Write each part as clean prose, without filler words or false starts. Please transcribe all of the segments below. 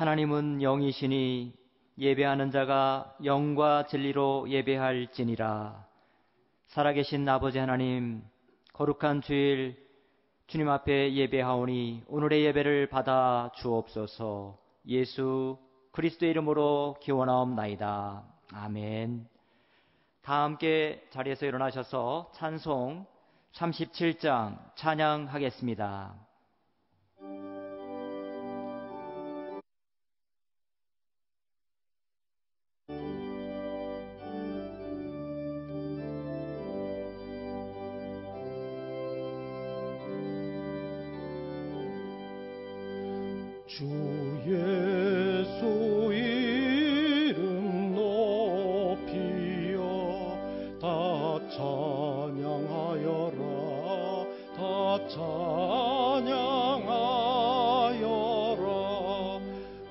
하나님은 영이시니 예배하는 자가 영과 진리로 예배할지니라. 살아계신 아버지 하나님, 거룩한 주일 주님 앞에 예배하오니 오늘의 예배를 받아 주옵소서. 예수 그리스도의 이름으로 기원하옵나이다. 아멘. 다 함께 자리에서 일어나셔서 찬송 37장 찬양하겠습니다. 주 예수 이름 높이어 다 찬양하여라. 다 찬양하여라.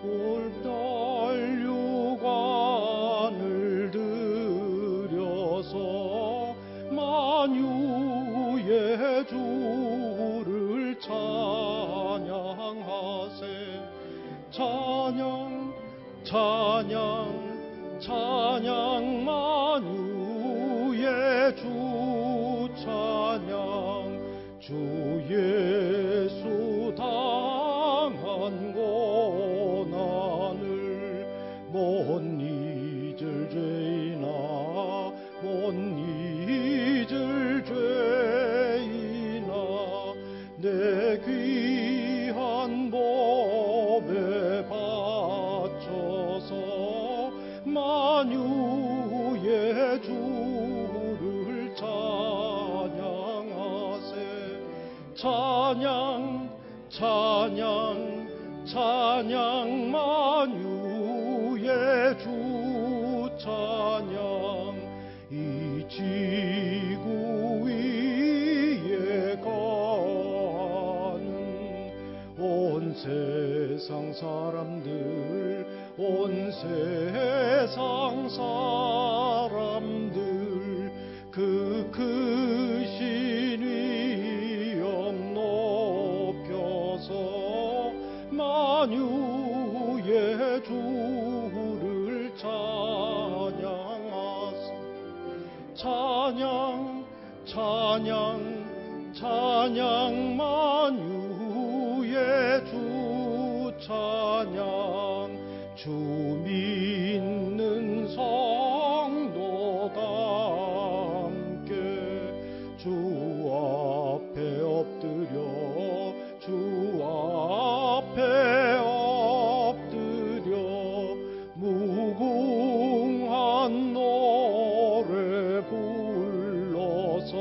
올달 유관을 들여서 만유의 주를 찬양하세. 찬양 찬양 찬양 만유의 주 찬양. 주 예수 당한 고난을 못 잊을 죄이나 못 잊을 죄이나 내 귀한 법에 바쳐서 만유의 주를 찬양하세. 찬양 찬양 찬양 만유의 주 찬양. 이 지구 위에 가는 온 세상 사람들 온 세상 사람들 그 크신 위엄 높여서 만유의 주를 찬양하세. 찬양 찬양 찬양 만유의 주 찬양. 주 믿는 성도가 함께 주 앞에 엎드려 주 앞에 엎드려 무궁한 노래 불러서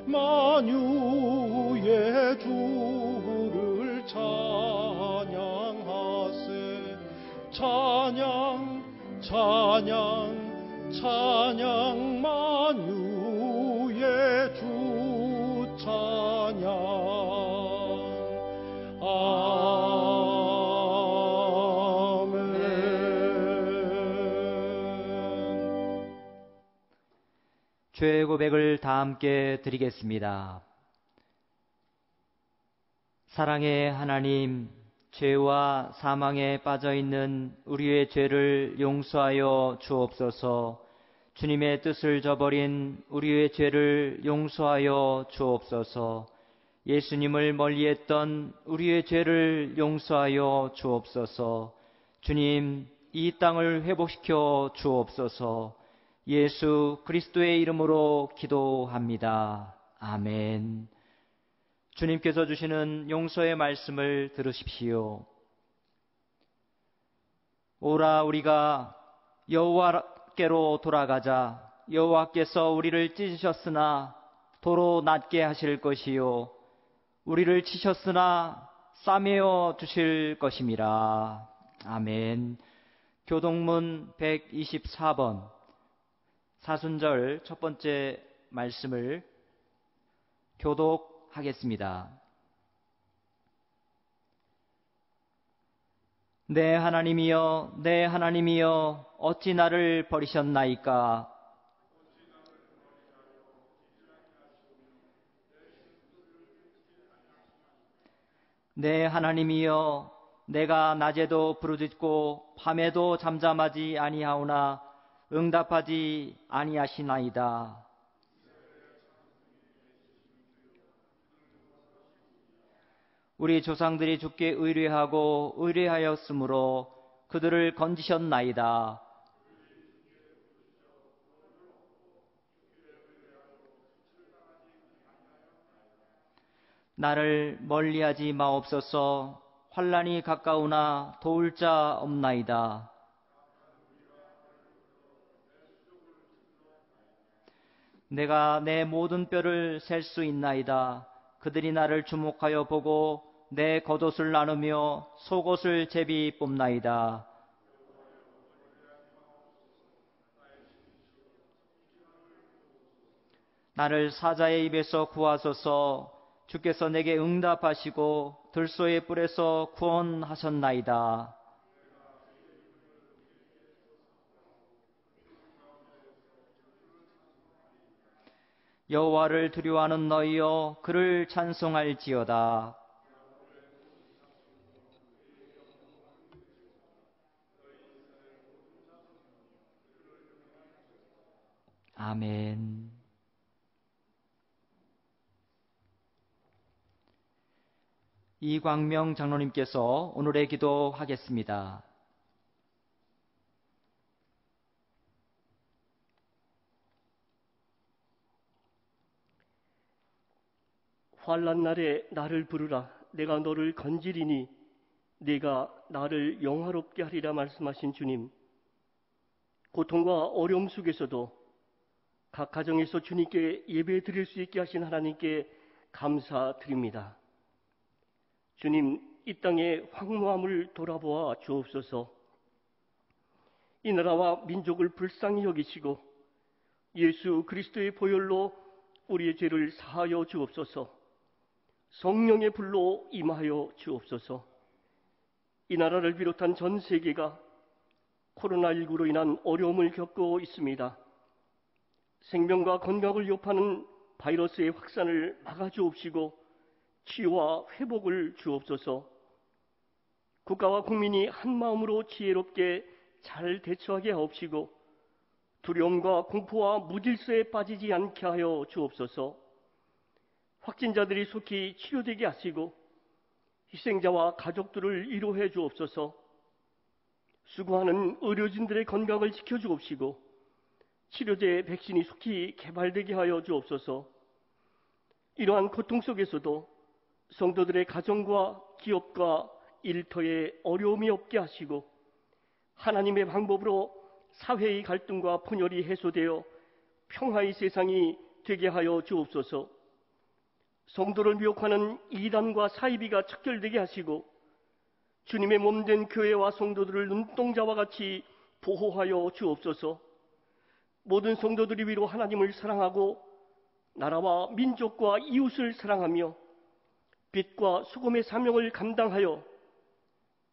만유의 주를 찬양하세. 찬양 찬양 찬양 만유의 주 찬양. 아멘. 죄의 고백을 다 함께 드리겠습니다. 사랑의 하나님, 죄와 사망에 빠져있는 우리의 죄를 용서하여 주옵소서. 주님의 뜻을 저버린 우리의 죄를 용서하여 주옵소서. 예수님을 멀리했던 우리의 죄를 용서하여 주옵소서. 주님, 이 땅을 회복시켜 주옵소서. 예수 그리스도의 이름으로 기도합니다. 아멘. 주님께서 주시는 용서의 말씀을 들으십시오. 오라 우리가 여호와께로 돌아가자. 여호와께서 우리를 찢으셨으나 도로 낫게 하실 것이요 우리를 치셨으나 싸매어 주실 것임이라. 아멘. 교동문 124번 사순절 첫 번째 말씀을 교독하겠습니다. 내 하나님이여, 내 하나님이여, 어찌 나를 버리셨나이까? 내 하나님이여, 내가 낮에도 부르짖고 밤에도 잠잠하지 아니하오나 응답하지 아니하시나이다. 우리 조상들이 주께 의뢰하고 의뢰하였으므로 그들을 건지셨나이다. 나를 멀리하지 마옵소서. 환난이 가까우나 도울 자 없나이다. 내가 내 모든 뼈를 셀 수 있나이다. 그들이 나를 주목하여 보고 내 겉옷을 나누며 속옷을 제비 뽑나이다. 나를 사자의 입에서 구하소서. 주께서 내게 응답하시고 들소의 뿔에서 구원하셨나이다. 여호와를 두려워하는 너희여 그를 찬송할지어다. 아멘. 이광명 장로님께서 오늘의 기도하겠습니다. 환난 날에 나를 부르라. 내가 너를 건지리니 네가 나를 영화롭게 하리라 말씀하신 주님, 고통과 어려움 속에서도 각 가정에서 주님께 예배 드릴 수 있게 하신 하나님께 감사드립니다. 주님, 이 땅의 황무함을 돌아보아 주옵소서. 이 나라와 민족을 불쌍히 여기시고 예수 그리스도의 보혈로 우리의 죄를 사하여 주옵소서. 성령의 불로 임하여 주옵소서. 이 나라를 비롯한 전 세계가 코로나19로 인한 어려움을 겪고 있습니다. 생명과 건강을 위협하는 바이러스의 확산을 막아주옵시고 치유와 회복을 주옵소서. 국가와 국민이 한마음으로 지혜롭게 잘 대처하게 하옵시고 두려움과 공포와 무질서에 빠지지 않게 하여 주옵소서. 확진자들이 속히 치료되게 하시고 희생자와 가족들을 위로해 주옵소서. 수고하는 의료진들의 건강을 지켜주옵시고 치료제 백신이 속히 개발되게 하여 주옵소서. 이러한 고통 속에서도 성도들의 가정과 기업과 일터에 어려움이 없게 하시고 하나님의 방법으로 사회의 갈등과 분열이 해소되어 평화의 세상이 되게 하여 주옵소서. 성도를 미혹하는 이단과 사이비가 척결되게 하시고 주님의 몸된 교회와 성도들을 눈동자와 같이 보호하여 주옵소서. 모든 성도들이 위로 하나님을 사랑하고 나라와 민족과 이웃을 사랑하며 빛과 소금의 사명을 감당하여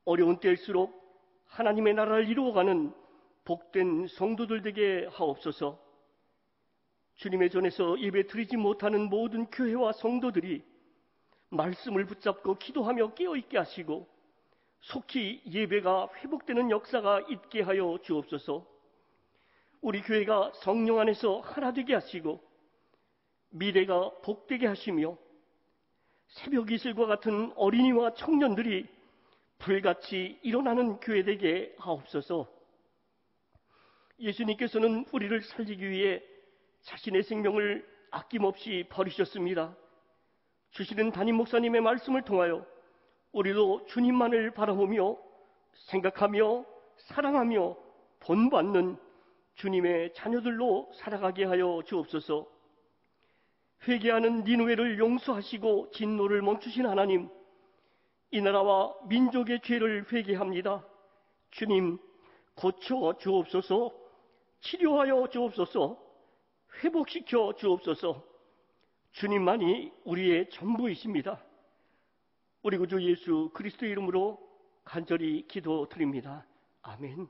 어려운 때일수록 하나님의 나라를 이루어가는 복된 성도들 되게 하옵소서. 주님의 전에서 예배 드리지 못하는 모든 교회와 성도들이 말씀을 붙잡고 기도하며 깨어있게 하시고 속히 예배가 회복되는 역사가 있게 하여 주옵소서. 우리 교회가 성령 안에서 하나 되게 하시고 미래가 복되게 하시며 새벽 이슬과 같은 어린이와 청년들이 불같이 일어나는 교회 되게 하옵소서. 예수님께서는 우리를 살리기 위해 자신의 생명을 아낌없이 버리셨습니다. 주시는 담임 목사님의 말씀을 통하여 우리도 주님만을 바라보며 생각하며 사랑하며 본받는 주님의 자녀들로 살아가게 하여 주옵소서. 회개하는 니느웨를 용서하시고 진노를 멈추신 하나님, 이 나라와 민족의 죄를 회개합니다. 주님, 고쳐 주옵소서. 치료하여 주옵소서. 회복시켜 주옵소서. 주님만이 우리의 전부이십니다. 우리 구주 예수 그리스도의 이름으로 간절히 기도드립니다. 아멘.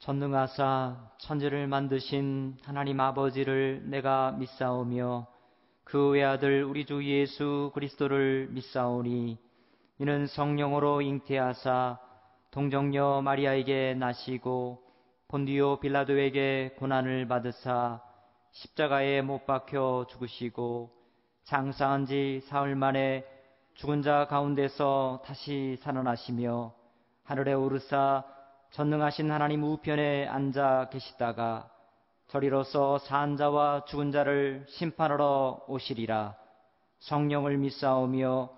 전능하사 천지를 만드신 하나님 아버지를 내가 믿사오며 그 외아들 우리 주 예수 그리스도를 믿사오니 이는 성령으로 잉태하사 동정녀 마리아에게 나시고 본디오 빌라도에게 고난을 받으사 십자가에 못 박혀 죽으시고 장사한 지 사흘 만에 죽은 자 가운데서 다시 살아나시며 하늘에 오르사 전능하신 하나님 우편에 앉아 계시다가 저리로서 산 자와 죽은 자를 심판하러 오시리라. 성령을 믿사오며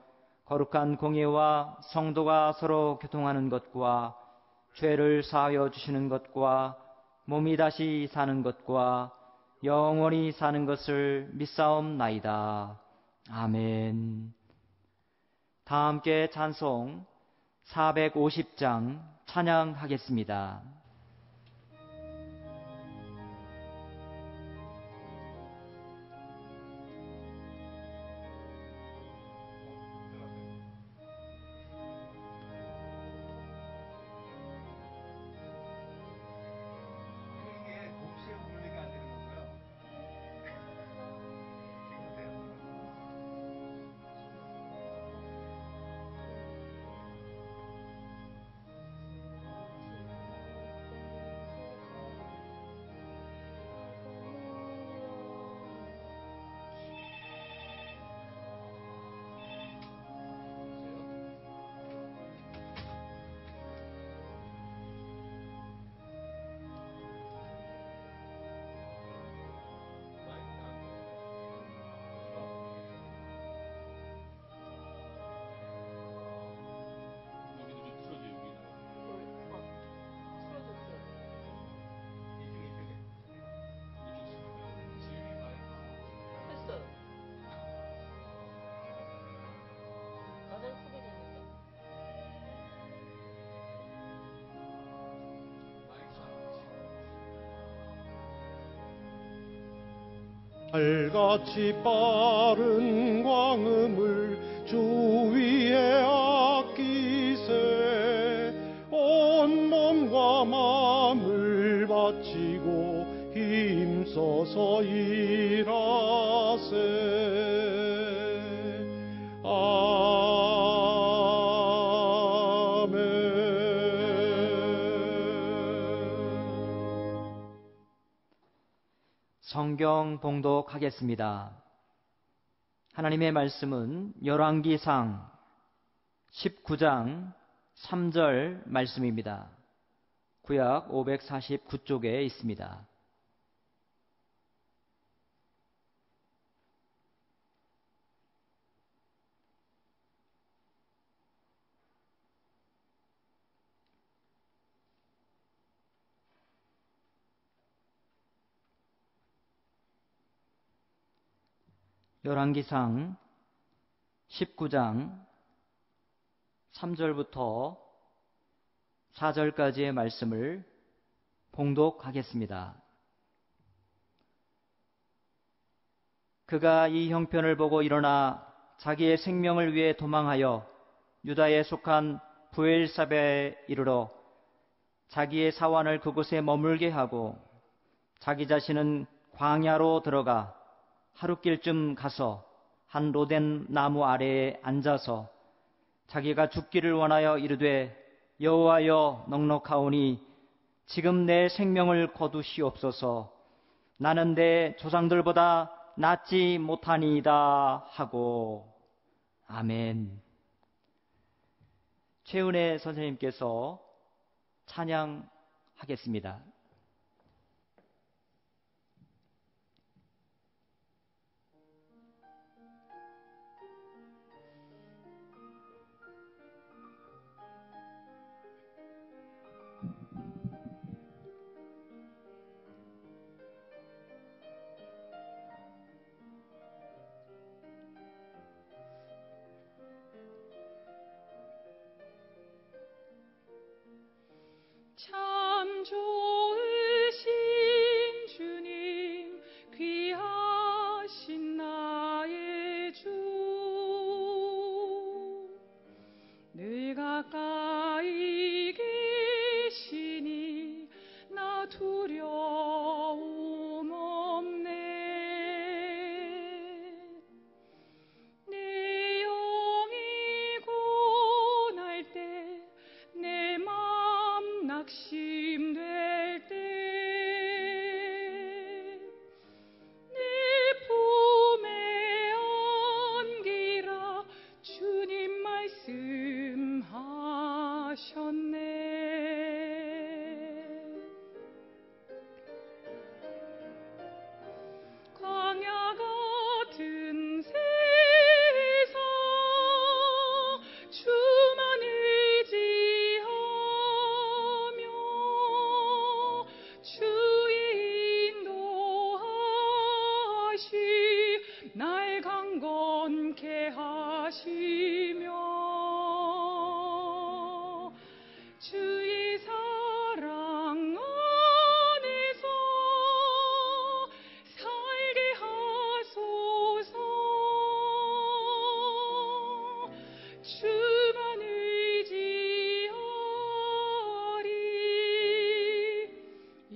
거룩한 공예와 성도가 서로 교통하는 것과 죄를 사하여 주시는 것과 몸이 다시 사는 것과 영원히 사는 것을 믿사옵나이다. 아멘. 다 함께 찬송 450장 찬양하겠습니다. 달같이 빠른 광음을 주 위에 아끼세 온 몸과 마음을 바치고 힘써서 일하세. 성경 봉독하겠습니다. 하나님의 말씀은 열왕기상 19장 3절 말씀입니다. 구약 549쪽에 있습니다. 열왕기상 19장 3절부터 4절까지의 말씀을 봉독하겠습니다. 그가 이 형편을 보고 일어나 자기의 생명을 위해 도망하여 유다에 속한 브엘사베에 이르러 자기의 사환을 그곳에 머물게 하고 자기 자신은 광야로 들어가 하룻길쯤 가서 한 로덴 나무 아래에 앉아서 자기가 죽기를 원하여 이르되 여호와여 넉넉하오니 지금 내 생명을 거두시옵소서. 나는 내 조상들보다 낫지 못하니이다 하고. 아멘. 최은혜 선생님께서 찬양하겠습니다. 참 좋은 강건케 하시며 주의 사랑 안에서 살게 하소서. 주만 의지하리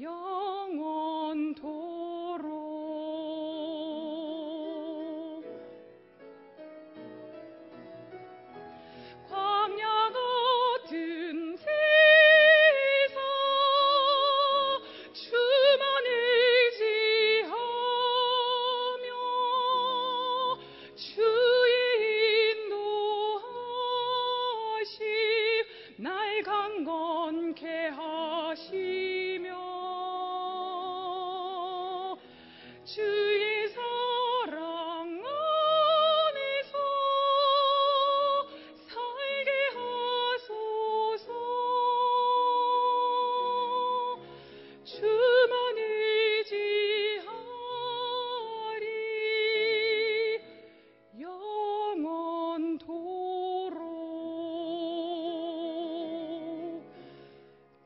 영원토록. 광야 같은 세상 주만 의지하며 주의 인도하심 날 강건케 하시며 주의 사랑 안에서 살게 하소서. 주만 의지하리 영원토록.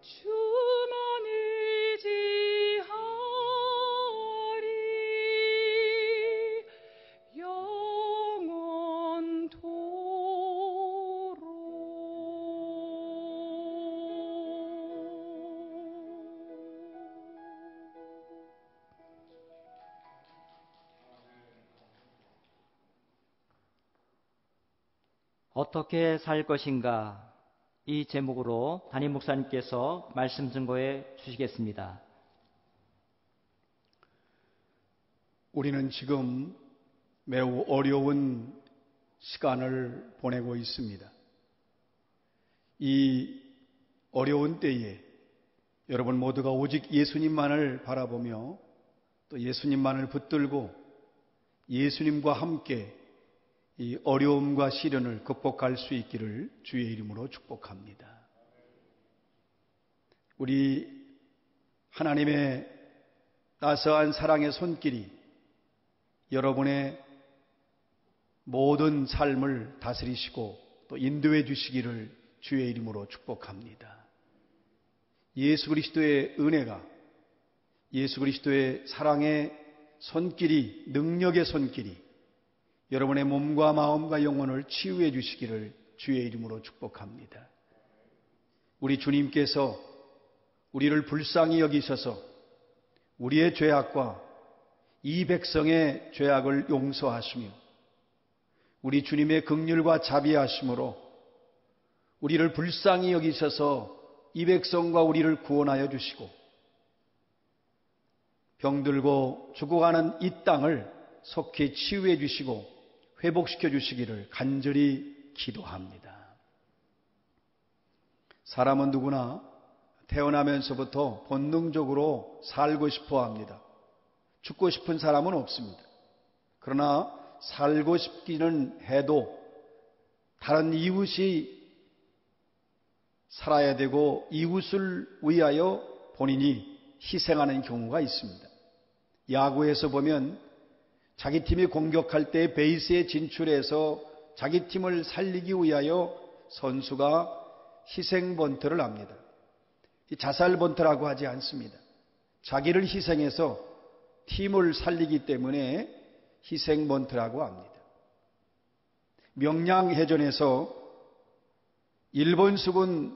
주만 의지하리 영원토록. 어떻게 살 것인가? 이 제목으로 담임 목사님께서 말씀 증거해 주시겠습니다. 우리는 지금 매우 어려운 시간을 보내고 있습니다. 이 어려운 때에 여러분 모두가 오직 예수님만을 바라보며 또 예수님만을 붙들고 예수님과 함께 이 어려움과 시련을 극복할 수 있기를 주의 이름으로 축복합니다. 우리 하나님의 따스한 사랑의 손길이 여러분의 모든 삶을 다스리시고 또 인도해 주시기를 주의 이름으로 축복합니다. 예수 그리스도의 은혜가, 예수 그리스도의 사랑의 손길이, 능력의 손길이 여러분의 몸과 마음과 영혼을 치유해 주시기를 주의 이름으로 축복합니다. 우리 주님께서 우리를 불쌍히 여기셔서 우리의 죄악과 이 백성의 죄악을 용서하시며 우리 주님의 긍휼과 자비하심으로 우리를 불쌍히 여기셔서 이 백성과 우리를 구원하여 주시고 병들고 죽어가는 이 땅을 속히 치유해 주시고 회복시켜 주시기를 간절히 기도합니다. 사람은 누구나 태어나면서부터 본능적으로 살고 싶어 합니다. 죽고 싶은 사람은 없습니다. 그러나 살고 싶기는 해도 다른 이웃이 살아야 되고 이웃을 위하여 본인이 희생하는 경우가 있습니다. 야구에서 보면 자기 팀이 공격할 때 베이스에 진출해서 자기 팀을 살리기 위하여 선수가 희생 번트를 합니다. 자살 번트라고 하지 않습니다. 자기를 희생해서 팀을 살리기 때문에 희생 번트라고 합니다. 명량해전에서 일본 수군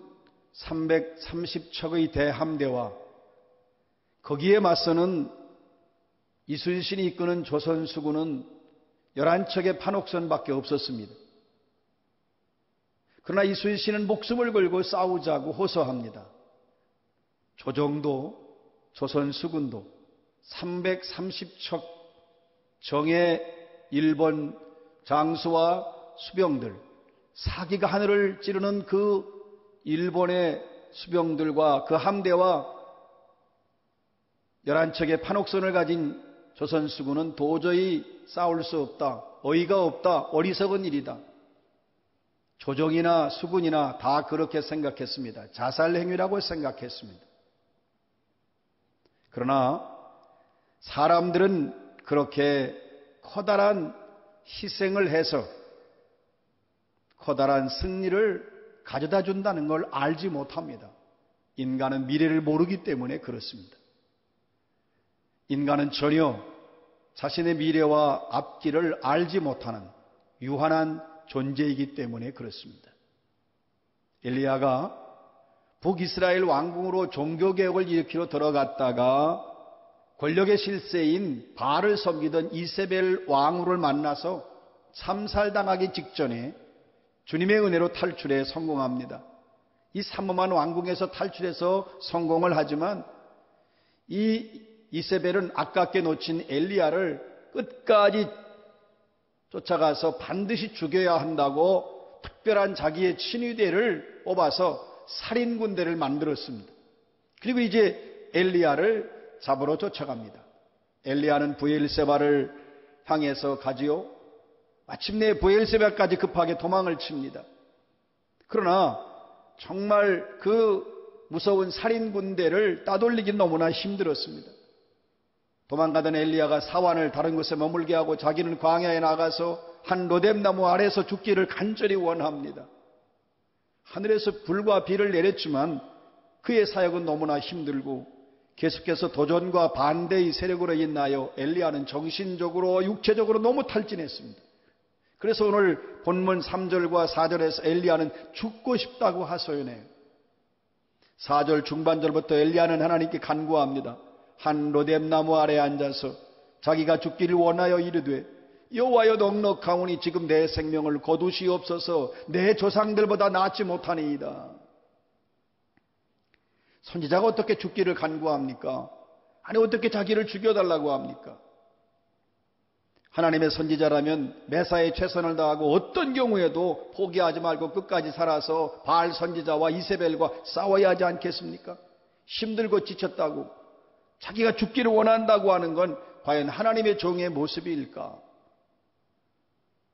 330척의 대함대와 거기에 맞서는 이순신이 이끄는 조선수군은 11척의 판옥선밖에 없었습니다. 그러나 이순신은 목숨을 걸고 싸우자고 호소합니다. 조정도 조선수군도 330척 정예 일본 장수와 수병들, 사기가 하늘을 찌르는 그 일본의 수병들과 그 함대와 11척의 판옥선을 가진 조선수군은 도저히 싸울 수 없다. 어이가 없다. 어리석은 일이다. 조정이나 수군이나 다 그렇게 생각했습니다. 자살행위라고 생각했습니다. 그러나 사람들은 그렇게 커다란 희생을 해서 커다란 승리를 가져다 준다는 걸 알지 못합니다. 인간은 미래를 모르기 때문에 그렇습니다. 인간은 전혀 자신의 미래와 앞길을 알지 못하는 유한한 존재이기 때문에 그렇습니다. 엘리야가 북이스라엘 왕궁으로 종교개혁을 일으키러 들어갔다가 권력의 실세인 바알을 섬기던 이세벨 왕후를 만나서 참살당하기 직전에 주님의 은혜로 탈출에 성공합니다. 이 삼엄한 왕궁에서 탈출해서 성공을 하지만 이 이세벨은 아깝게 놓친 엘리야를 끝까지 쫓아가서 반드시 죽여야 한다고 특별한 자기의 친위대를 뽑아서 살인군대를 만들었습니다. 그리고 이제 엘리야를 잡으러 쫓아갑니다. 엘리야는 브엘세바를 향해서 가지요. 마침내 브엘세바까지 급하게 도망을 칩니다. 그러나 정말 그 무서운 살인군대를 따돌리긴 너무나 힘들었습니다. 도망가던 엘리야가 사환을 다른 곳에 머물게 하고 자기는 광야에 나가서 한 로뎀나무 아래서 죽기를 간절히 원합니다. 하늘에서 불과 비를 내렸지만 그의 사역은 너무나 힘들고 계속해서 도전과 반대의 세력으로 인하여 엘리야는 정신적으로 육체적으로 너무 탈진했습니다. 그래서 오늘 본문 3절과 4절에서 엘리야는 죽고 싶다고 하소연해요. 4절 중반절부터 엘리야는 하나님께 간구합니다. 한 로뎀나무 아래에 앉아서 자기가 죽기를 원하여 이르되 여호와여 넉넉하오니 지금 내 생명을 거두시옵소서. 내 조상들보다 낫지 못하니이다. 선지자가 어떻게 죽기를 간구합니까? 아니 어떻게 자기를 죽여달라고 합니까? 하나님의 선지자라면 매사에 최선을 다하고 어떤 경우에도 포기하지 말고 끝까지 살아서 바알 선지자와 이세벨과 싸워야 하지 않겠습니까? 힘들고 지쳤다고 자기가 죽기를 원한다고 하는 건 과연 하나님의 종의 모습일까?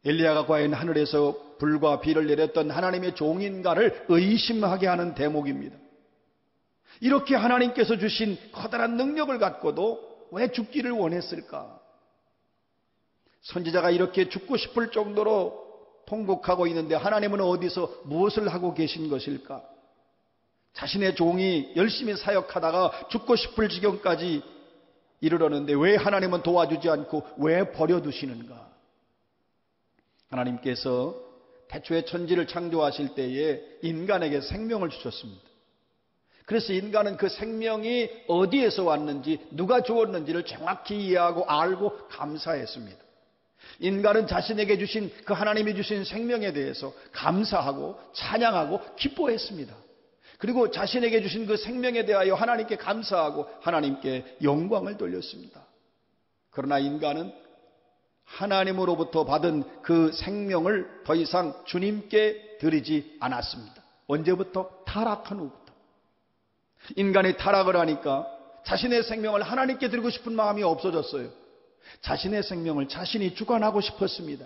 엘리야가 과연 하늘에서 불과 비를 내렸던 하나님의 종인가를 의심하게 하는 대목입니다. 이렇게 하나님께서 주신 커다란 능력을 갖고도 왜 죽기를 원했을까? 선지자가 이렇게 죽고 싶을 정도로 통곡하고 있는데 하나님은 어디서 무엇을 하고 계신 것일까? 자신의 종이 열심히 사역하다가 죽고 싶을 지경까지 이르렀는데 왜 하나님은 도와주지 않고 왜 버려두시는가? 하나님께서 태초에 천지를 창조하실 때에 인간에게 생명을 주셨습니다. 그래서 인간은 그 생명이 어디에서 왔는지 누가 주었는지를 정확히 이해하고 알고 감사했습니다. 인간은 자신에게 주신 그 하나님이 주신 생명에 대해서 감사하고 찬양하고 기뻐했습니다. 그리고 자신에게 주신 그 생명에 대하여 하나님께 감사하고 하나님께 영광을 돌렸습니다. 그러나 인간은 하나님으로부터 받은 그 생명을 더 이상 주님께 드리지 않았습니다. 언제부터? 타락한 후부터. 인간이 타락을 하니까 자신의 생명을 하나님께 드리고 싶은 마음이 없어졌어요. 자신의 생명을 자신이 주관하고 싶었습니다.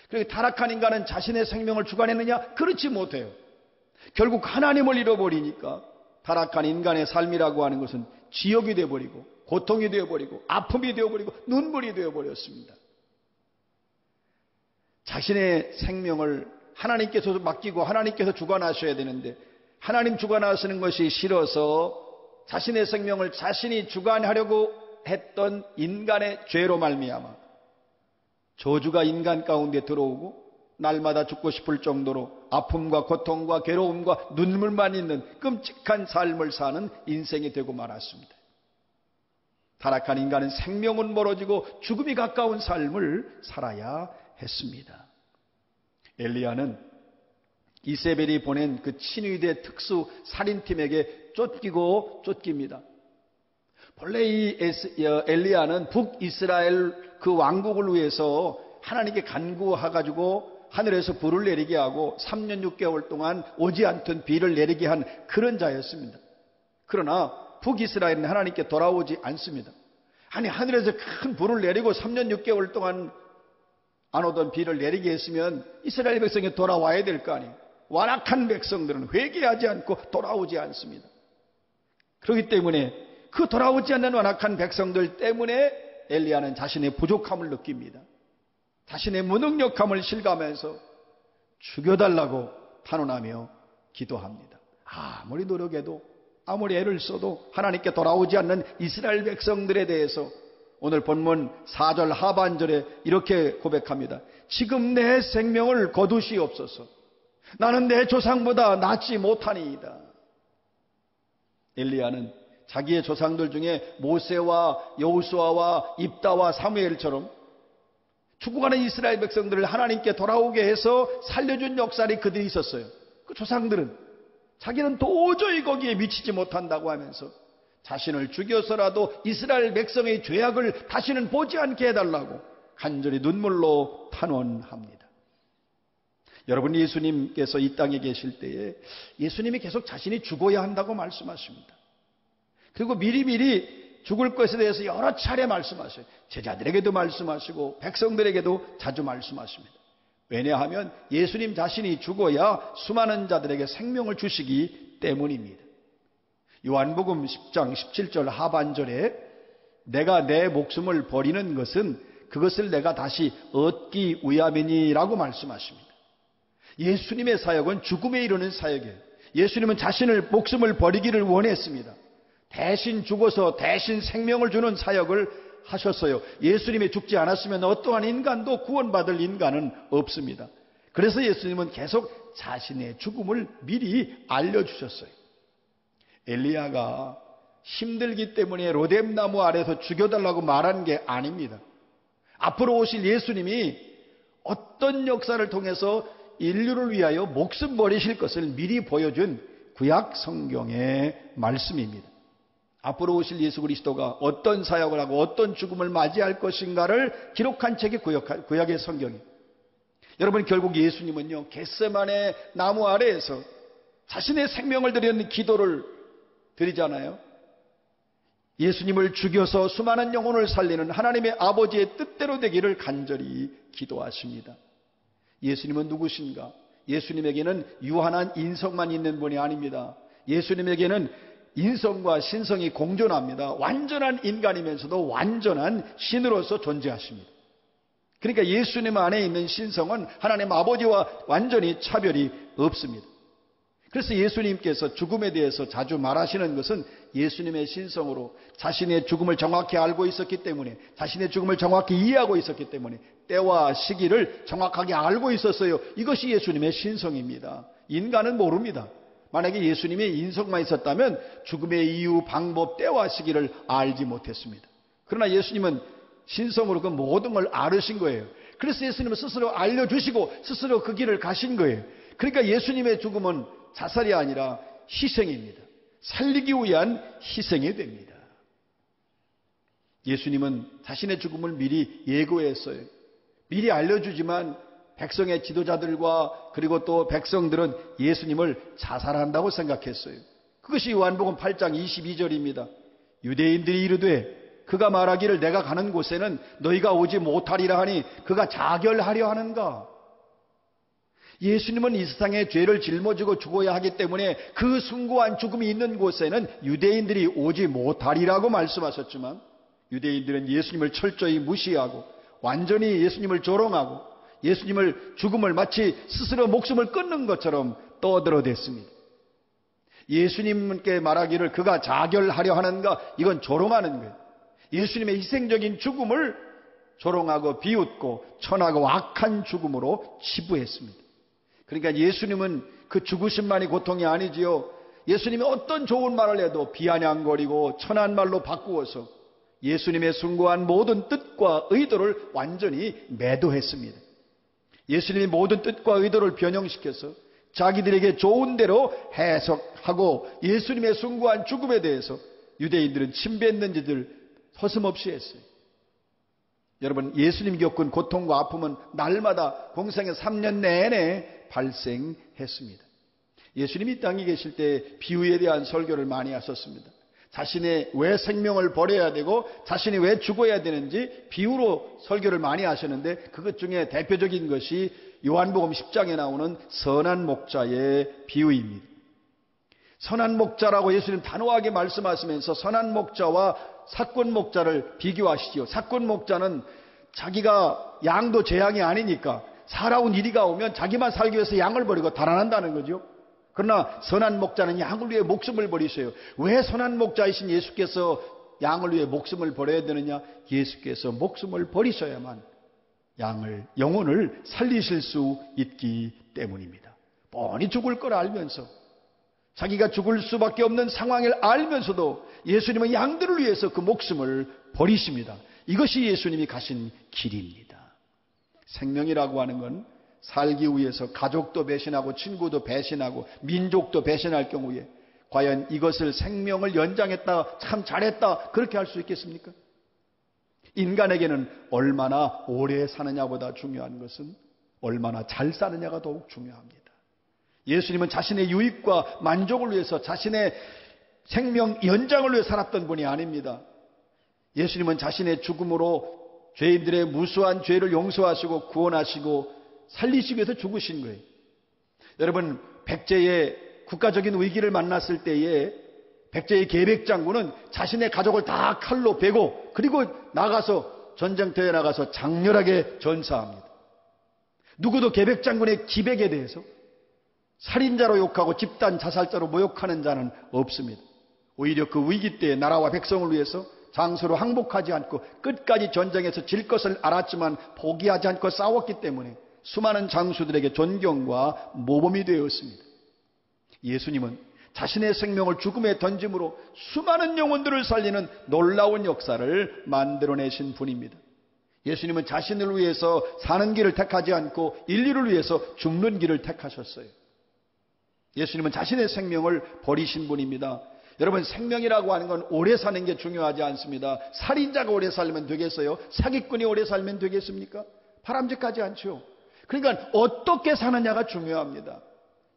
그리고 타락한 인간은 자신의 생명을 주관했느냐? 그렇지 못해요. 결국 하나님을 잃어버리니까 타락한 인간의 삶이라고 하는 것은 지옥이 되어버리고 고통이 되어버리고 아픔이 되어버리고 눈물이 되어버렸습니다. 자신의 생명을 하나님께서 맡기고 하나님께서 주관하셔야 되는데 하나님 주관하시는 것이 싫어서 자신의 생명을 자신이 주관하려고 했던 인간의 죄로 말미암아 저주가 인간 가운데 들어오고 날마다 죽고 싶을 정도로 아픔과 고통과 괴로움과 눈물만 있는 끔찍한 삶을 사는 인생이 되고 말았습니다. 타락한 인간은 생명은 멀어지고 죽음이 가까운 삶을 살아야 했습니다. 엘리야는 이세벨이 보낸 그 친위대 특수 살인팀에게 쫓깁니다. 본래 이 엘리야는 북이스라엘 그 왕국을 위해서 하나님께 간구해가지고 하늘에서 불을 내리게 하고 3년 6개월 동안 오지 않던 비를 내리게 한 그런 자였습니다. 그러나 북이스라엘은 하나님께 돌아오지 않습니다. 아니 하늘에서 큰 불을 내리고 3년 6개월 동안 안 오던 비를 내리게 했으면 이스라엘 백성이 돌아와야 될 거 아니에요. 완악한 백성들은 회개하지 않고 돌아오지 않습니다. 그렇기 때문에 그 돌아오지 않는 완악한 백성들 때문에 엘리야는 자신의 부족함을 느낍니다. 자신의 무능력함을 실감해서 죽여달라고 탄원하며 기도합니다. 아무리 노력해도 아무리 애를 써도 하나님께 돌아오지 않는 이스라엘 백성들에 대해서 오늘 본문 4절 하반절에 이렇게 고백합니다. 지금 내 생명을 거두시옵소서. 나는 내 조상보다 낫지 못하니이다. 엘리야는 자기의 조상들 중에 모세와 여호수아와 입다와 사무엘처럼 죽어가는 이스라엘 백성들을 하나님께 돌아오게 해서 살려준 역사에 그들이 있었어요. 그 조상들은 자기는 도저히 거기에 미치지 못한다고 하면서 자신을 죽여서라도 이스라엘 백성의 죄악을 다시는 보지 않게 해달라고 간절히 눈물로 탄원합니다. 여러분, 예수님께서 이 땅에 계실 때에 예수님이 계속 자신이 죽어야 한다고 말씀하십니다. 그리고 미리미리 죽을 것에 대해서 여러 차례 말씀하셔요. 제자들에게도 말씀하시고 백성들에게도 자주 말씀하십니다. 왜냐하면 예수님 자신이 죽어야 수많은 자들에게 생명을 주시기 때문입니다. 요한복음 10장 17절 하반절에 내가 내 목숨을 버리는 것은 그것을 내가 다시 얻기 위함이니라고 말씀하십니다. 예수님의 사역은 죽음에 이르는 사역이에요. 예수님은 자신을 목숨을 버리기를 원했습니다. 대신 죽어서 대신 생명을 주는 사역을 하셨어요. 예수님이 죽지 않았으면 어떠한 인간도 구원받을 인간은 없습니다. 그래서 예수님은 계속 자신의 죽음을 미리 알려주셨어요. 엘리야가 힘들기 때문에 로뎀나무 아래서 죽여달라고 말한 게 아닙니다. 앞으로 오실 예수님이 어떤 역사를 통해서 인류를 위하여 목숨 버리실 것을 미리 보여준 구약 성경의 말씀입니다. 앞으로 오실 예수 그리스도가 어떤 사역을 하고 어떤 죽음을 맞이할 것인가를 기록한 책이 구약의 성경이에요. 여러분, 결국 예수님은요, 겟세마네 나무 아래에서 자신의 생명을 드리는 기도를 드리잖아요. 예수님을 죽여서 수많은 영혼을 살리는 하나님의 아버지의 뜻대로 되기를 간절히 기도하십니다. 예수님은 누구신가? 예수님에게는 유한한 인성만 있는 분이 아닙니다. 예수님에게는 인성과 신성이 공존합니다. 완전한 인간이면서도 완전한 신으로서 존재하십니다. 그러니까 예수님 안에 있는 신성은 하나님 아버지와 완전히 차별이 없습니다. 그래서 예수님께서 죽음에 대해서 자주 말하시는 것은 예수님의 신성으로 자신의 죽음을 정확히 알고 있었기 때문에, 자신의 죽음을 정확히 이해하고 있었기 때문에 때와 시기를 정확하게 알고 있었어요. 이것이 예수님의 신성입니다. 인간은 모릅니다. 만약에 예수님의 인성만 있었다면 죽음의 이유, 방법, 때와 시기를 알지 못했습니다. 그러나 예수님은 신성으로 그 모든 걸 알으신 거예요. 그래서 예수님은 스스로 알려주시고 스스로 그 길을 가신 거예요. 그러니까 예수님의 죽음은 자살이 아니라 희생입니다. 살리기 위한 희생이 됩니다. 예수님은 자신의 죽음을 미리 예고했어요. 미리 알려주지만 백성의 지도자들과 그리고 또 백성들은 예수님을 자살한다고 생각했어요. 그것이 요한복음 8장 22절입니다. 유대인들이 이르되 그가 말하기를 내가 가는 곳에는 너희가 오지 못하리라 하니 그가 자결하려 하는가? 예수님은 이 세상에 죄를 짊어지고 죽어야 하기 때문에 그 숭고한 죽음이 있는 곳에는 유대인들이 오지 못하리라고 말씀하셨지만 유대인들은 예수님을 철저히 무시하고 완전히 예수님을 조롱하고 예수님을 죽음을 마치 스스로 목숨을 끊는 것처럼 떠들어댔습니다. 예수님께 말하기를 그가 자결하려 하는가? 이건 조롱하는 거예요. 예수님의 희생적인 죽음을 조롱하고 비웃고 천하고 악한 죽음으로 치부했습니다. 그러니까 예수님은 그 죽으심만이 고통이 아니지요. 예수님이 어떤 좋은 말을 해도 비아냥거리고 천한 말로 바꾸어서 예수님의 숭고한 모든 뜻과 의도를 완전히 매도했습니다. 예수님이 모든 뜻과 의도를 변형시켜서 자기들에게 좋은 대로 해석하고 예수님의 숭고한 죽음에 대해서 유대인들은 침뱉는 짓을 서슴없이 했어요. 여러분, 예수님 겪은 고통과 아픔은 날마다 공생의 3년 내내 발생했습니다. 예수님이 이 땅에 계실 때 비유에 대한 설교를 많이 하셨습니다. 자신의 왜 생명을 버려야 되고 자신이 왜 죽어야 되는지 비유로 설교를 많이 하셨는데 그것 중에 대표적인 것이 요한복음 10장에 나오는 선한 목자의 비유입니다. 선한 목자라고 예수님 단호하게 말씀하시면서 선한 목자와 사꾼 목자를 비교하시지요. 사꾼 목자는 자기가 양도 재앙이 아니니까 살아온 이리가 오면 자기만 살기 위해서 양을 버리고 달아난다는 거죠. 그러나 선한 목자는 양을 위해 목숨을 버리세요. 왜 선한 목자이신 예수께서 양을 위해 목숨을 버려야 되느냐? 예수께서 목숨을 버리셔야만 영혼을 살리실 수 있기 때문입니다. 뻔히 죽을 걸 알면서, 자기가 죽을 수밖에 없는 상황을 알면서도 예수님은 양들을 위해서 그 목숨을 버리십니다. 이것이 예수님이 가신 길입니다. 생명이라고 하는 건 살기 위해서 가족도 배신하고 친구도 배신하고 민족도 배신할 경우에 과연 이것을 생명을 연장했다, 참 잘했다, 그렇게 할 수 있겠습니까? 인간에게는 얼마나 오래 사느냐보다 중요한 것은 얼마나 잘 사느냐가 더욱 중요합니다. 예수님은 자신의 유익과 만족을 위해서 자신의 생명 연장을 위해 살았던 분이 아닙니다. 예수님은 자신의 죽음으로 죄인들의 무수한 죄를 용서하시고 구원하시고 살리시기 위해서 죽으신 거예요. 여러분, 백제의 국가적인 위기를 만났을 때에 백제의 계백장군은 자신의 가족을 다 칼로 베고 그리고 나가서 전쟁터에 나가서 장렬하게 전사합니다. 누구도 계백장군의 기백에 대해서 살인자로 욕하고 집단 자살자로 모욕하는 자는 없습니다. 오히려 그 위기 때 나라와 백성을 위해서 장수로 항복하지 않고 끝까지 전쟁에서 질 것을 알았지만 포기하지 않고 싸웠기 때문에 수많은 장수들에게 존경과 모범이 되었습니다. 예수님은 자신의 생명을 죽음에 던짐으로 수많은 영혼들을 살리는 놀라운 역사를 만들어내신 분입니다. 예수님은 자신을 위해서 사는 길을 택하지 않고 인류를 위해서 죽는 길을 택하셨어요. 예수님은 자신의 생명을 버리신 분입니다. 여러분, 생명이라고 하는 건 오래 사는 게 중요하지 않습니다. 살인자가 오래 살면 되겠어요? 사기꾼이 오래 살면 되겠습니까? 바람직하지 않죠. 그러니까 어떻게 사느냐가 중요합니다.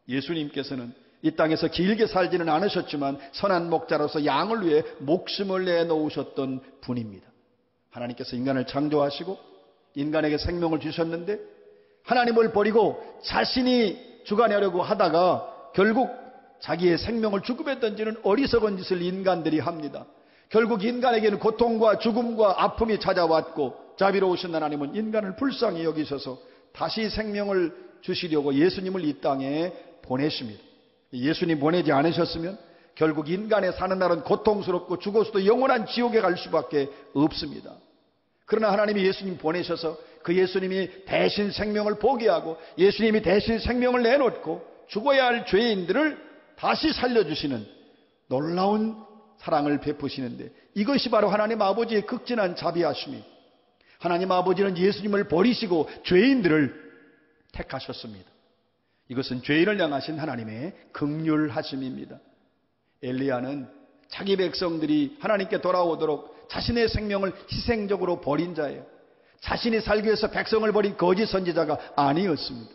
예수님께서는 이 땅에서 길게 살지는 않으셨지만 선한 목자로서 양을 위해 목숨을 내놓으셨던 분입니다. 하나님께서 인간을 창조하시고 인간에게 생명을 주셨는데 하나님을 버리고 자신이 주관하려고 하다가 결국 자기의 생명을 죽음에 던지는 어리석은 짓을 인간들이 합니다. 결국 인간에게는 고통과 죽음과 아픔이 찾아왔고 자비로우신 하나님은 인간을 불쌍히 여기셔서 다시 생명을 주시려고 예수님을 이 땅에 보내십니다. 예수님 보내지 않으셨으면 결국 인간의 사는 날은 고통스럽고 죽어서도 영원한 지옥에 갈 수밖에 없습니다. 그러나 하나님이 예수님 보내셔서 그 예수님이 대신 생명을 포기하고 예수님이 대신 생명을 내놓고 죽어야 할 죄인들을 다시 살려주시는 놀라운 사랑을 베푸시는데 이것이 바로 하나님 아버지의 극진한 자비하심이, 하나님 아버지는 예수님을 버리시고 죄인들을 택하셨습니다. 이것은 죄인을 향하신 하나님의 긍휼하심입니다. 엘리야는 자기 백성들이 하나님께 돌아오도록 자신의 생명을 희생적으로 버린 자예요. 자신이 살기 위해서 백성을 버린 거짓 선지자가 아니었습니다.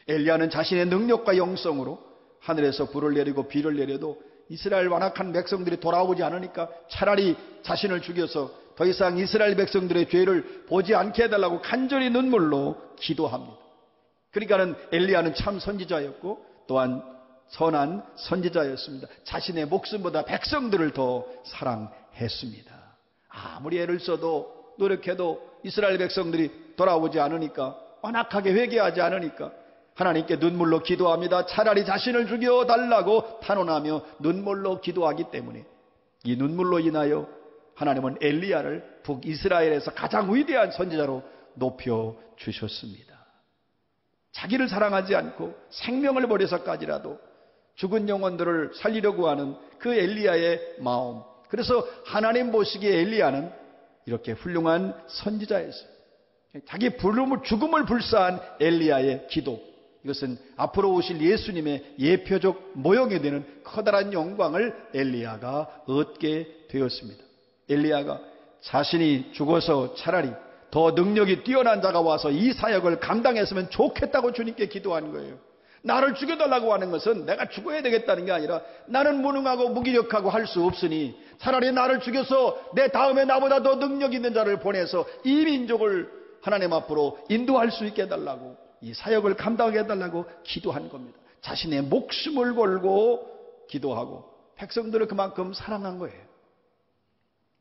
엘리야는 자신의 능력과 영성으로 하늘에서 불을 내리고 비를 내려도 이스라엘 완악한 백성들이 돌아오지 않으니까 차라리 자신을 죽여서 더 이상 이스라엘 백성들의 죄를 보지 않게 해달라고 간절히 눈물로 기도합니다. 그러니까는 엘리야는 참 선지자였고 또한 선한 선지자였습니다. 자신의 목숨보다 백성들을 더 사랑했습니다. 아무리 애를 써도 노력해도 이스라엘 백성들이 돌아오지 않으니까, 완악하게 회개하지 않으니까 하나님께 눈물로 기도합니다. 차라리 자신을 죽여달라고 탄원하며 눈물로 기도하기 때문에 이 눈물로 인하여 하나님은 엘리야를 북이스라엘에서 가장 위대한 선지자로 높여주셨습니다. 자기를 사랑하지 않고 생명을 버려서까지라도 죽은 영혼들을 살리려고 하는 그 엘리야의 마음, 그래서 하나님 보시기에 엘리야는 이렇게 훌륭한 선지자였어요. 자기 죽음을 불사한 엘리야의 기도, 이것은 앞으로 오실 예수님의 예표적 모형이 되는 커다란 영광을 엘리야가 얻게 되었습니다. 엘리야가 자신이 죽어서 차라리 더 능력이 뛰어난 자가 와서 이 사역을 감당했으면 좋겠다고 주님께 기도한 거예요. 나를 죽여달라고 하는 것은 내가 죽어야 되겠다는 게 아니라 나는 무능하고 무기력하고 할 수 없으니 차라리 나를 죽여서 내 다음에 나보다 더 능력 있는 자를 보내서 이 민족을 하나님 앞으로 인도할 수 있게 해달라고, 이 사역을 감당하게 해달라고 기도한 겁니다. 자신의 목숨을 걸고 기도하고 백성들을 그만큼 사랑한 거예요.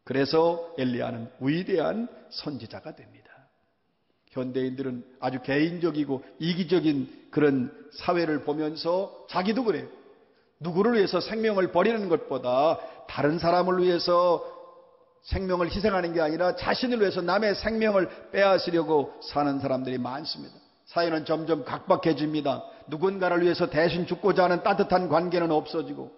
그래서 엘리야는 위대한 선지자가 됩니다. 현대인들은 아주 개인적이고 이기적인 그런 사회를 보면서 자기도 그래요. 누구를 위해서 생명을 버리는 것보다 다른 사람을 위해서 생명을 희생하는 게 아니라 자신을 위해서 남의 생명을 빼앗으려고 사는 사람들이 많습니다. 사회는 점점 각박해집니다. 누군가를 위해서 대신 죽고자 하는 따뜻한 관계는 없어지고,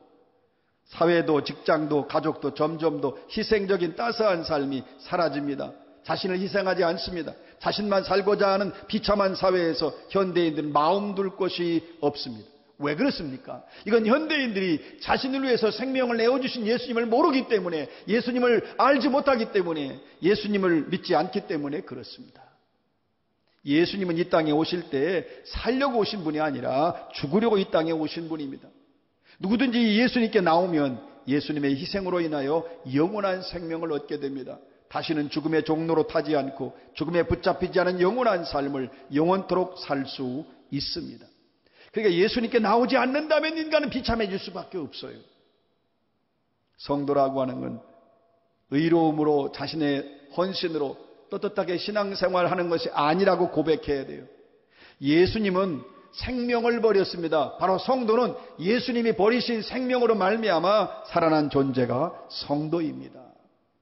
사회도 직장도 가족도 점점 더 희생적인 따스한 삶이 사라집니다. 자신을 희생하지 않습니다. 자신만 살고자 하는 비참한 사회에서 현대인들은 마음 둘 곳이 없습니다. 왜 그렇습니까? 이건 현대인들이 자신을 위해서 생명을 내어주신 예수님을 모르기 때문에, 예수님을 알지 못하기 때문에, 예수님을 믿지 않기 때문에 그렇습니다. 예수님은 이 땅에 오실 때 살려고 오신 분이 아니라 죽으려고 이 땅에 오신 분입니다. 누구든지 예수님께 나오면 예수님의 희생으로 인하여 영원한 생명을 얻게 됩니다. 다시는 죽음의 종로로 타지 않고 죽음에 붙잡히지 않은 영원한 삶을 영원토록 살 수 있습니다. 그러니까 예수님께 나오지 않는다면 인간은 비참해질 수밖에 없어요. 성도라고 하는 건 의로움으로, 자신의 헌신으로 떳떳하게 신앙생활하는 것이 아니라고 고백해야 돼요. 예수님은 생명을 버렸습니다. 바로 성도는 예수님이 버리신 생명으로 말미암아 살아난 존재가 성도입니다.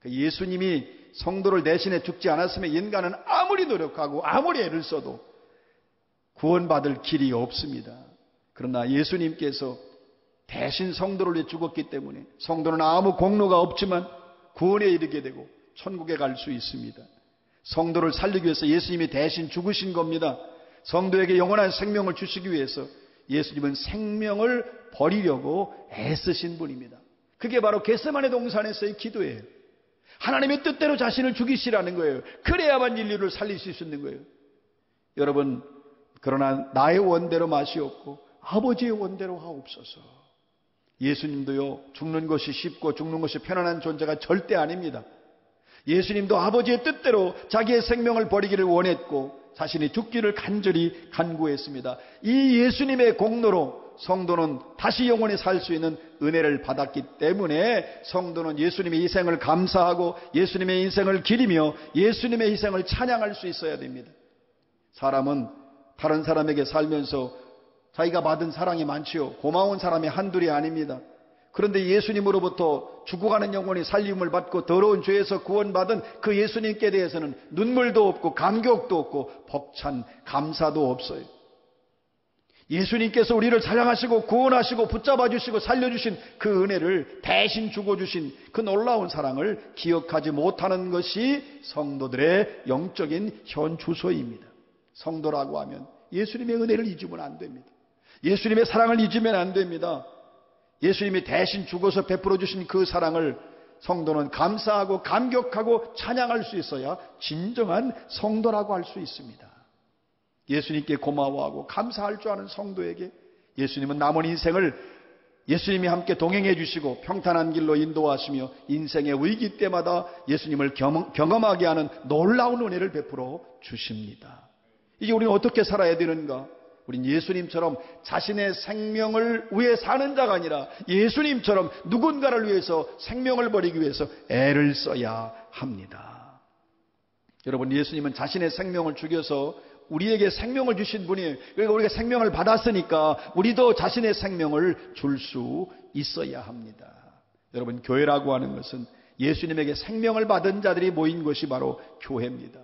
예수님이 성도를 대신해 죽지 않았으면 인간은 아무리 노력하고 아무리 애를 써도 구원받을 길이 없습니다. 그러나 예수님께서 대신 성도를 위해 죽었기 때문에 성도는 아무 공로가 없지만 구원에 이르게 되고 천국에 갈 수 있습니다. 성도를 살리기 위해서 예수님이 대신 죽으신 겁니다. 성도에게 영원한 생명을 주시기 위해서 예수님은 생명을 버리려고 애쓰신 분입니다. 그게 바로 겟세마네 동산에서의 기도예요. 하나님의 뜻대로 자신을 죽이시라는 거예요. 그래야만 인류를 살리실 수 있는 거예요. 여러분, 그러나 나의 원대로 마시옵고 아버지의 원대로 하옵소서. 예수님도요, 죽는 것이 쉽고 죽는 것이 편안한 존재가 절대 아닙니다. 예수님도 아버지의 뜻대로 자기의 생명을 버리기를 원했고 자신이 죽기를 간절히 간구했습니다. 이 예수님의 공로로 성도는 다시 영원히 살 수 있는 은혜를 받았기 때문에 성도는 예수님의 희생을 감사하고 예수님의 인생을 기리며 예수님의 희생을 찬양할 수 있어야 됩니다. 사람은 다른 사람에게 살면서 자기가 받은 사랑이 많지요. 고마운 사람이 한둘이 아닙니다. 그런데 예수님으로부터 죽어가는 영혼이 살림을 받고 더러운 죄에서 구원받은 그 예수님께 대해서는 눈물도 없고 감격도 없고 벅찬 감사도 없어요. 예수님께서 우리를 사랑하시고 구원하시고 붙잡아 주시고 살려주신 그 은혜를 대신 죽어주신 그 놀라운 사랑을 기억하지 못하는 것이 성도들의 영적인 현주소입니다. 성도라고 하면 예수님의 은혜를 잊으면 안 됩니다. 예수님의 사랑을 잊으면 안 됩니다. 예수님이 대신 죽어서 베풀어 주신 그 사랑을 성도는 감사하고 감격하고 찬양할 수 있어야 진정한 성도라고 할 수 있습니다. 예수님께 고마워하고 감사할 줄 아는 성도에게 예수님은 남은 인생을 예수님이 함께 동행해 주시고 평탄한 길로 인도하시며 인생의 위기 때마다 예수님을 경험하게 하는 놀라운 은혜를 베풀어 주십니다. 이제 우리는 어떻게 살아야 되는가? 우린 예수님처럼 자신의 생명을 위해 사는 자가 아니라 예수님처럼 누군가를 위해서 생명을 버리기 위해서 애를 써야 합니다. 여러분, 예수님은 자신의 생명을 죽여서 우리에게 생명을 주신 분이에요. 그러니까 우리가 생명을 받았으니까 우리도 자신의 생명을 줄 수 있어야 합니다. 여러분, 교회라고 하는 것은 예수님에게 생명을 받은 자들이 모인 것이 바로 교회입니다.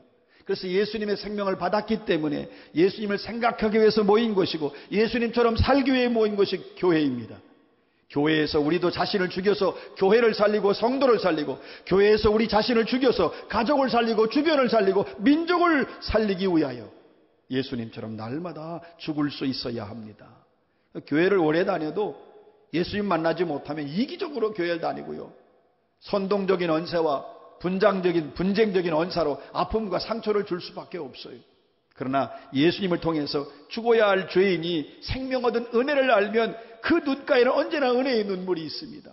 그래서 예수님의 생명을 받았기 때문에 예수님을 생각하기 위해서 모인 것이고 예수님처럼 살기 위해 모인 것이 교회입니다. 교회에서 우리도 자신을 죽여서 교회를 살리고 성도를 살리고, 교회에서 우리 자신을 죽여서 가족을 살리고 주변을 살리고 민족을 살리기 위하여 예수님처럼 날마다 죽을 수 있어야 합니다. 교회를 오래 다녀도 예수님 만나지 못하면 이기적으로 교회를 다니고요, 선동적인 언세와 분쟁적인 언사로 아픔과 상처를 줄 수밖에 없어요. 그러나 예수님을 통해서 죽어야 할 죄인이 생명 얻은 은혜를 알면 그 눈가에는 언제나 은혜의 눈물이 있습니다.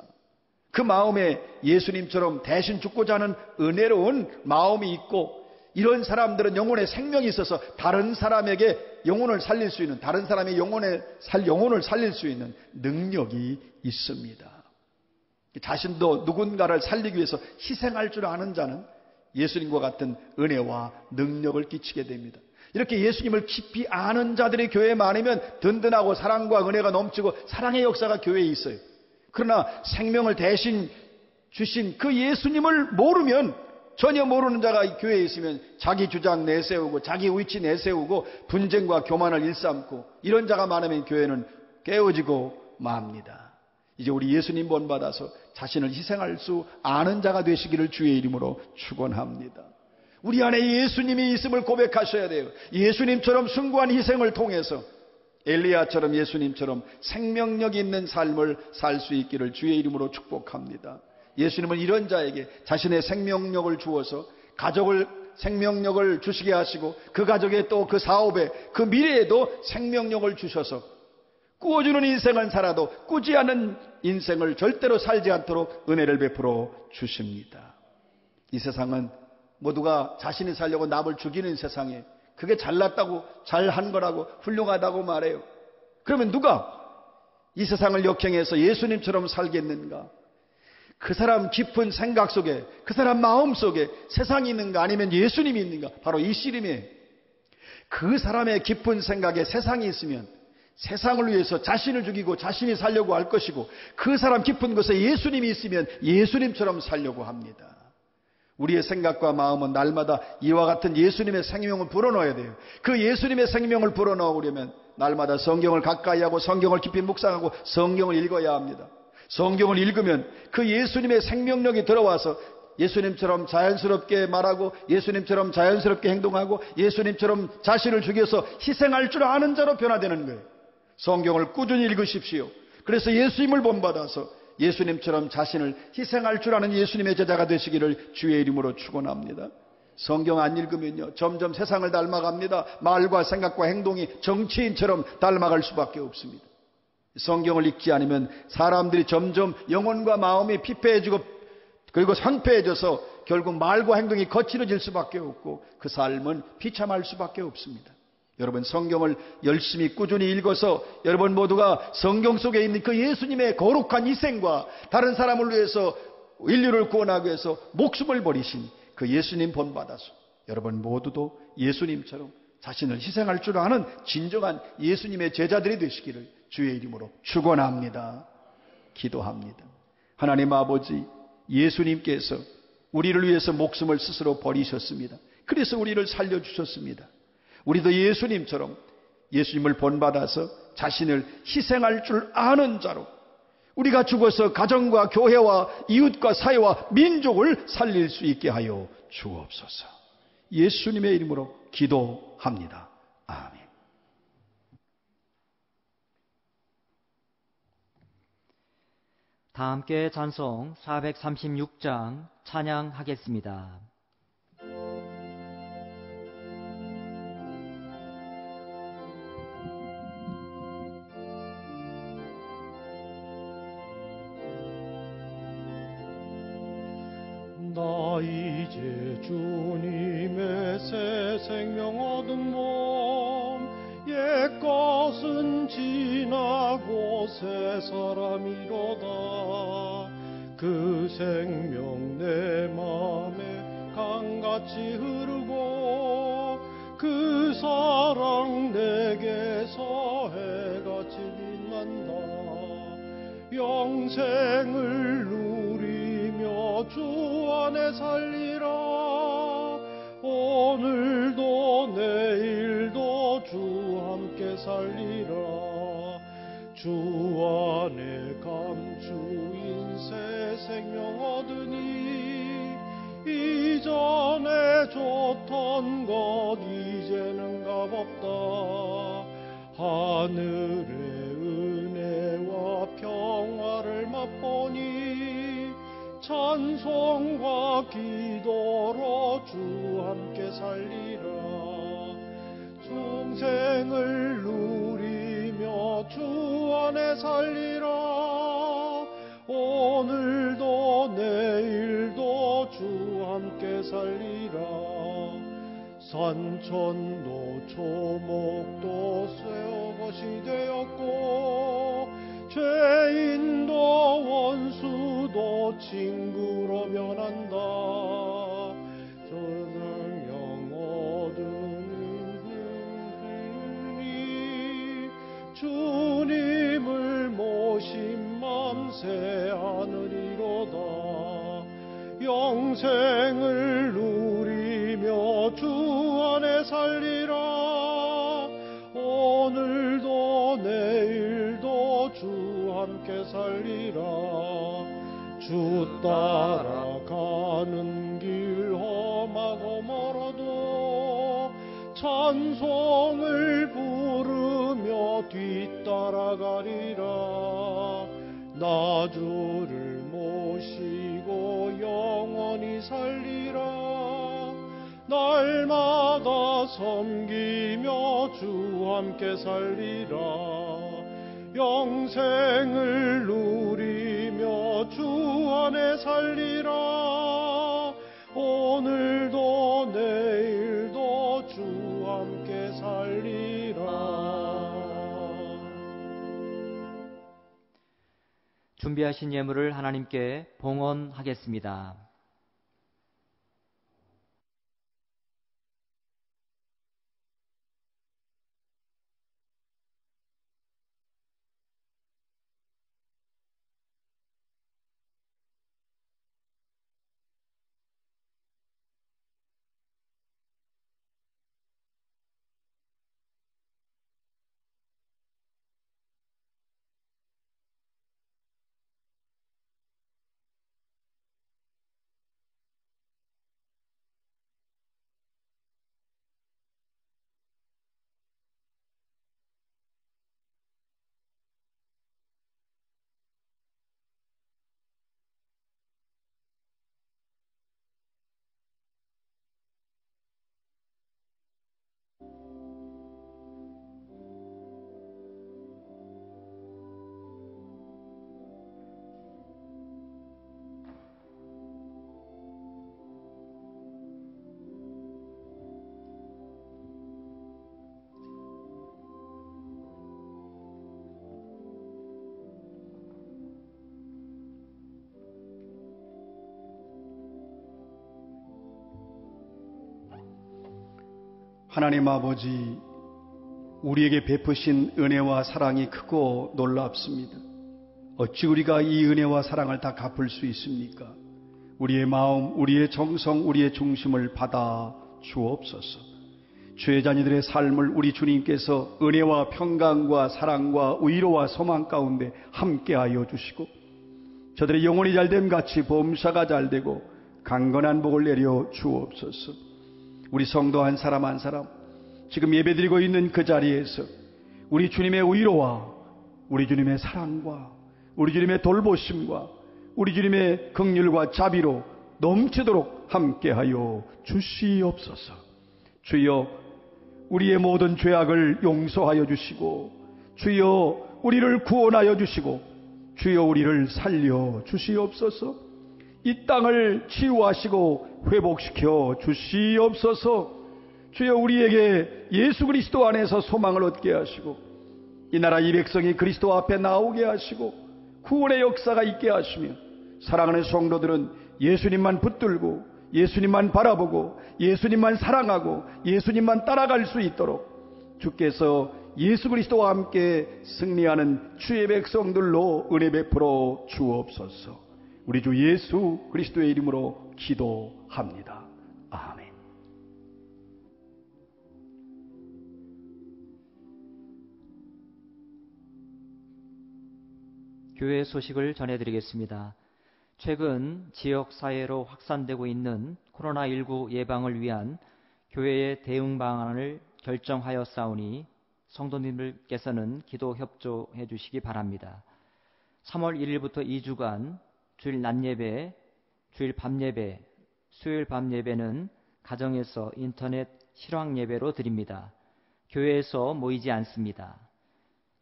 그 마음에 예수님처럼 대신 죽고자 하는 은혜로운 마음이 있고, 이런 사람들은 영혼에 생명이 있어서 다른 사람에게 영혼을 살릴 수 있는, 다른 사람의 영혼을 살릴 수 있는 능력이 있습니다. 자신도 누군가를 살리기 위해서 희생할 줄 아는 자는 예수님과 같은 은혜와 능력을 끼치게 됩니다. 이렇게 예수님을 깊이 아는 자들이 교회에 많으면 든든하고 사랑과 은혜가 넘치고 사랑의 역사가 교회에 있어요. 그러나 생명을 대신 주신 그 예수님을 모르면, 전혀 모르는 자가 교회에 있으면 자기 주장 내세우고 자기 위치 내세우고 분쟁과 교만을 일삼고 이런 자가 많으면 교회는 깨어지고 맙니다. 이제 우리 예수님 본받아서 자신을 희생할 수 아는 자가 되시기를 주의 이름으로 축원합니다. 우리 안에 예수님이 있음을 고백하셔야 돼요. 예수님처럼 숭고한 희생을 통해서 엘리야처럼 예수님처럼 생명력 있는 삶을 살 수 있기를 주의 이름으로 축복합니다. 예수님은 이런 자에게 자신의 생명력을 주어서 가족을 생명력을 주시게 하시고 그 가족의 또 그 사업에 그 미래에도 생명력을 주셔서 꾸어주는 인생은 살아도 꾸지 않은 인생을 절대로 살지 않도록 은혜를 베풀어 주십니다. 이 세상은 모두가 자신이 살려고 남을 죽이는 세상에 그게 잘났다고 잘한 거라고 훌륭하다고 말해요. 그러면 누가 이 세상을 역행해서 예수님처럼 살겠는가? 그 사람 깊은 생각 속에, 그 사람 마음 속에 세상이 있는가 아니면 예수님이 있는가? 바로 이 씨름이에요. 그 사람의 깊은 생각에 세상이 있으면 세상을 위해서 자신을 죽이고 자신이 살려고 할 것이고, 그 사람 깊은 곳에 예수님이 있으면 예수님처럼 살려고 합니다. 우리의 생각과 마음은 날마다 이와 같은 예수님의 생명을 불어넣어야 돼요. 그 예수님의 생명을 불어넣으려면 날마다 성경을 가까이 하고 성경을 깊이 묵상하고 성경을 읽어야 합니다. 성경을 읽으면 그 예수님의 생명력이 들어와서 예수님처럼 자연스럽게 말하고 예수님처럼 자연스럽게 행동하고 예수님처럼 자신을 죽여서 희생할 줄 아는 자로 변화되는 거예요. 성경을 꾸준히 읽으십시오. 그래서 예수님을 본받아서 예수님처럼 자신을 희생할 줄 아는 예수님의 제자가 되시기를 주의 이름으로 축원합니다. 성경 안 읽으면요 점점 세상을 닮아갑니다. 말과 생각과 행동이 정치인처럼 닮아갈 수밖에 없습니다. 성경을 읽지 않으면 사람들이 점점 영혼과 마음이 피폐해지고 그리고 상폐해져서 결국 말과 행동이 거칠어질 수밖에 없고 그 삶은 비참할 수밖에 없습니다. 여러분, 성경을 열심히 꾸준히 읽어서 여러분 모두가 성경 속에 있는 그 예수님의 거룩한 희생과 다른 사람을 위해서 인류를 구원하기 위해서 목숨을 버리신 그 예수님 본받아서 여러분 모두도 예수님처럼 자신을 희생할 줄 아는 진정한 예수님의 제자들이 되시기를 주의 이름으로 축원합니다. 기도합니다. 하나님 아버지, 예수님께서 우리를 위해서 목숨을 스스로 버리셨습니다. 그래서 우리를 살려주셨습니다. 우리도 예수님처럼 예수님을 본받아서 자신을 희생할 줄 아는 자로 우리가 죽어서 가정과 교회와 이웃과 사회와 민족을 살릴 수 있게 하여 주옵소서. 예수님의 이름으로 기도합니다. 아멘. 다 함께 찬송 436장 찬양하겠습니다. 나 이제 주님의 새 생명 얻은 몸, 옛 것은 지나고 새 사람이로다. 그 생명 내 맘에 강같이 흐르고 그 사랑 내게서 해같이 빛난다. 영생을 누리며 주 안에 살리라. 오늘도 내일도 주 함께 살리라. 주 안에 감추인 새 생명 얻으니 이전에 좋던 것 이제는 값없다. 하늘의 은혜와 평화를 맛보니 찬송과 기도로 주 함께 살리라. 중생을 누리며 주 안에 살리라. 오늘도 내일도 주 함께 살리라. 산천도 초목도 쇠옷이 되었고 죄인도 원수도 친구로 변한다. 주님을 모신 맘새 하느리로다. 영생을 누리며 주 안에 살리라. 오늘도 내일도 주 함께 살리라. 주 따라가는 길 험하고 멀어도 찬송을 부르며 뒤따라가리라. 나 주를 모시고 영원히 살리라. 날마다 섬기며 주 함께 살리라. 영생을 누리며 주 안에 살리라. 오늘도 내일도 주 함께 살리라. 준비하신 예물을 하나님께 봉헌하겠습니다. 하나님 아버지, 우리에게 베푸신 은혜와 사랑이 크고 놀랍습니다. 어찌 우리가 이 은혜와 사랑을 다 갚을 수 있습니까? 우리의 마음, 우리의 정성, 우리의 중심을 받아 주옵소서. 주의 자녀들의 삶을 우리 주님께서 은혜와 평강과 사랑과 위로와 소망 가운데 함께하여 주시고, 저들의 영혼이 잘됨 같이 범사가 잘되고 강건한 복을 내려 주옵소서. 우리 성도 한 사람 한 사람 지금 예배드리고 있는 그 자리에서 우리 주님의 위로와 우리 주님의 사랑과 우리 주님의 돌보심과 우리 주님의 긍휼과 자비로 넘치도록 함께하여 주시옵소서. 주여, 우리의 모든 죄악을 용서하여 주시고, 주여 우리를 구원하여 주시고, 주여 우리를 살려 주시옵소서. 이 땅을 치유하시고 회복시켜 주시옵소서. 주여, 우리에게 예수 그리스도 안에서 소망을 얻게 하시고, 이 나라 이 백성이 그리스도 앞에 나오게 하시고 구원의 역사가 있게 하시며, 사랑하는 성도들은 예수님만 붙들고 예수님만 바라보고 예수님만 사랑하고 예수님만 따라갈 수 있도록 주께서 예수 그리스도와 함께 승리하는 주의 백성들로 은혜 베풀어 주옵소서. 우리 주 예수 그리스도의 이름으로 기도합니다. 아멘. 교회 소식을 전해드리겠습니다. 최근 지역사회로 확산되고 있는 코로나19 예방을 위한 교회의 대응 방안을 결정하였사오니 성도님들께서는 기도 협조해 주시기 바랍니다. 3월 1일부터 2주간 주일 낮예배, 주일 밤예배, 수요일 밤예배는 가정에서 인터넷 실황예배로 드립니다. 교회에서 모이지 않습니다.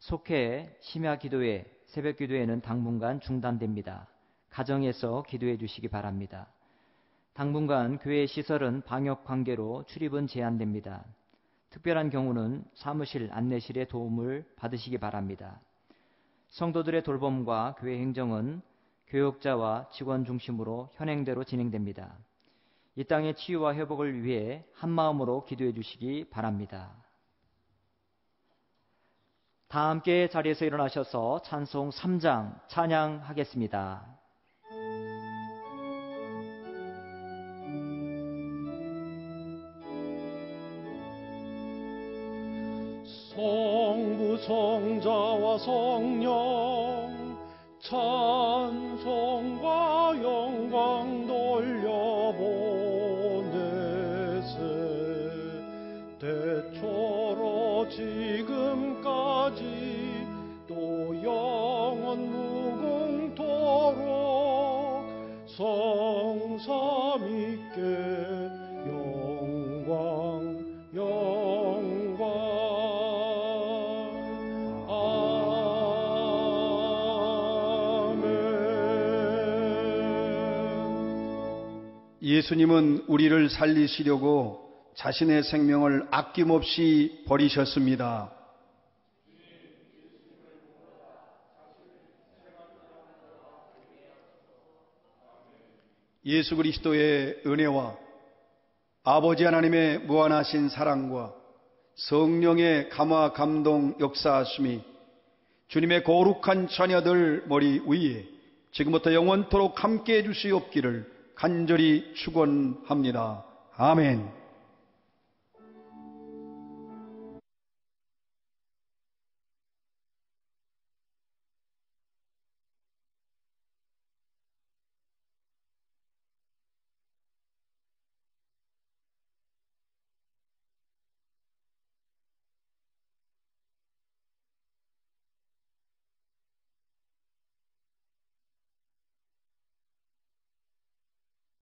속회 심야기도회, 새벽기도회는 당분간 중단됩니다. 가정에서 기도해 주시기 바랍니다. 당분간 교회 시설은 방역 관계로 출입은 제한됩니다. 특별한 경우는 사무실 안내실의 도움을 받으시기 바랍니다. 성도들의 돌봄과 교회 행정은 교역자와 직원 중심으로 현행대로 진행됩니다. 이 땅의 치유와 회복을 위해 한마음으로 기도해 주시기 바랍니다. 다 함께 자리에서 일어나셔서 찬송 3장 찬양하겠습니다. 성부 성자와 성령 찬송과 영광 돌려보내세 대초로 지금까지 또 영원 무궁토록 성삼위께 영광 예수님은 우리를 살리시려고 자신의 생명을 아낌없이 버리셨습니다. 예수 그리스도의 은혜와 아버지 하나님의 무한하신 사랑과 성령의 감화 감동 역사하심이 주님의 거룩한 자녀들 머리 위에 지금부터 영원토록 함께해 주시옵기를 간절히 축원합니다. 아멘.